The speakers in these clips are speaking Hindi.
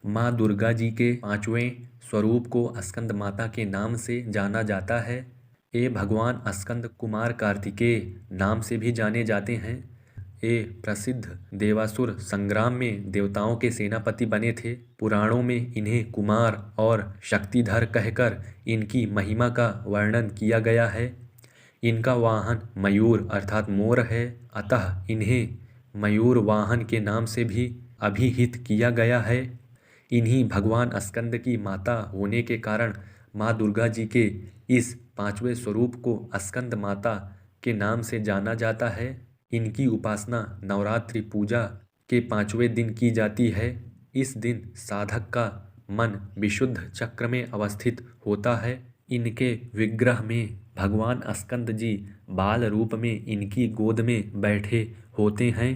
माँ दुर्गा जी के पांचवें स्वरूप को स्कंद माता के नाम से जाना जाता है। ये भगवान स्कंद कुमार कार्तिकेय नाम से भी जाने जाते हैं। ये प्रसिद्ध देवासुर संग्राम में देवताओं के सेनापति बने थे। पुराणों में इन्हें कुमार और शक्तिधर कहकर इनकी महिमा का वर्णन किया गया है। इनका वाहन मयूर अर्थात मोर है, अतः इन्हें मयूर वाहन के नाम से भी अभिहित किया गया है। इन्हीं भगवान स्कंद की माता होने के कारण माँ दुर्गा जी के इस पांचवें स्वरूप को स्कंद माता के नाम से जाना जाता है। इनकी उपासना नवरात्रि पूजा के पांचवें दिन की जाती है। इस दिन साधक का मन विशुद्ध चक्र में अवस्थित होता है। इनके विग्रह में भगवान स्कंद जी बाल रूप में इनकी गोद में बैठे होते हैं।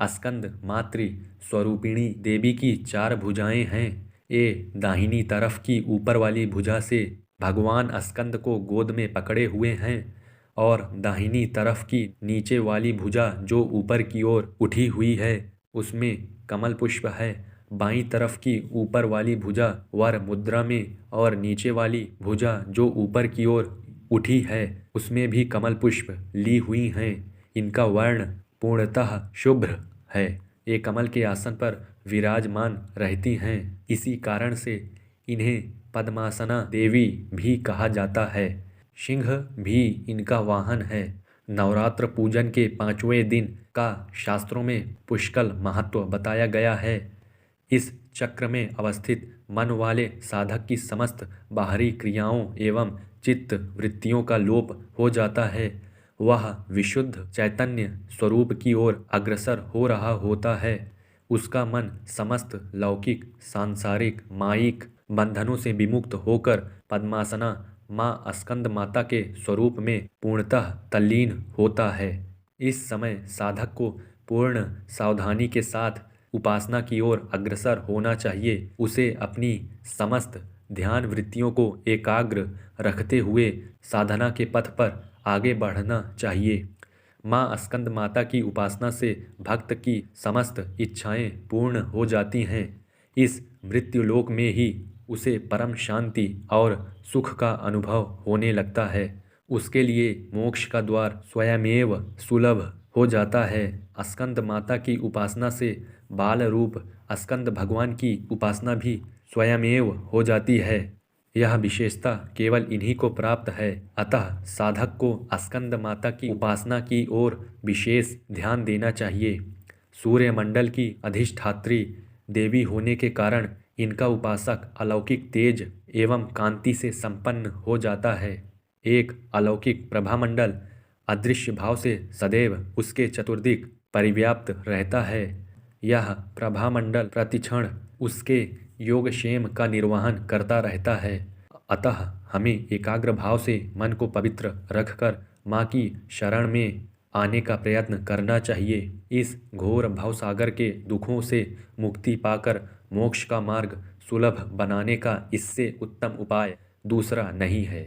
स्कंद मातृ स्वरूपिणी देवी की चार भुजाएं हैं। ये दाहिनी तरफ की ऊपर वाली भुजा से भगवान स्कंद को गोद में पकड़े हुए हैं और दाहिनी तरफ की नीचे वाली भुजा जो ऊपर की ओर उठी हुई है उसमें कमल पुष्प है। बाईं तरफ की ऊपर वाली भुजा वर मुद्रा में और नीचे वाली भुजा जो ऊपर की ओर उठी है उसमें भी कमल पुष्प ली हुई हैं। इनका वर्ण पूर्णतः शुभ्र है। ये कमल के आसन पर विराजमान रहती हैं। इसी कारण से इन्हें पद्मासना देवी भी कहा जाता है। सिंह भी इनका वाहन है। नवरात्र पूजन के पांचवें दिन का शास्त्रों में पुष्कल महत्व बताया गया है। इस चक्र में अवस्थित मन वाले साधक की समस्त बाहरी क्रियाओं एवं चित्त वृत्तियों का लोप हो जाता है। वह विशुद्ध चैतन्य स्वरूप की ओर अग्रसर हो रहा होता है। उसका मन समस्त लौकिक सांसारिक मायिक बंधनों से विमुक्त होकर पद्मासना माँ स्कंद माता के स्वरूप में पूर्णतः तल्लीन होता है। इस समय साधक को पूर्ण सावधानी के साथ उपासना की ओर अग्रसर होना चाहिए। उसे अपनी समस्त ध्यान वृत्तियों को एकाग्र रखते हुए साधना के पथ पर आगे बढ़ना चाहिए। माँ स्कंद माता की उपासना से भक्त की समस्त इच्छाएं पूर्ण हो जाती हैं। इस मृत्युलोक में ही उसे परम शांति और सुख का अनुभव होने लगता है। उसके लिए मोक्ष का द्वार स्वयमेव सुलभ हो जाता है। स्कंद माता की उपासना से बाल रूप स्कंद भगवान की उपासना भी स्वयमेव हो जाती है। यह विशेषता केवल इन्हीं को प्राप्त है। अतः साधक को स्कंद माता की उपासना की ओर विशेष ध्यान देना चाहिए। सूर्यमंडल की अधिष्ठात्री देवी होने के कारण इनका उपासक अलौकिक तेज एवं कांति से संपन्न हो जाता है। एक अलौकिक प्रभामंडल अदृश्य भाव से सदैव उसके चतुर्दिक परिव्याप्त रहता है। यह प्रभामंडल प्रतिक्षण उसके योगक्षेम का निर्वहन करता रहता है। अतः हमें एकाग्र भाव से मन को पवित्र रखकर माँ की शरण में आने का प्रयत्न करना चाहिए। इस घोर भवसागर के दुखों से मुक्ति पाकर मोक्ष का मार्ग सुलभ बनाने का इससे उत्तम उपाय दूसरा नहीं है।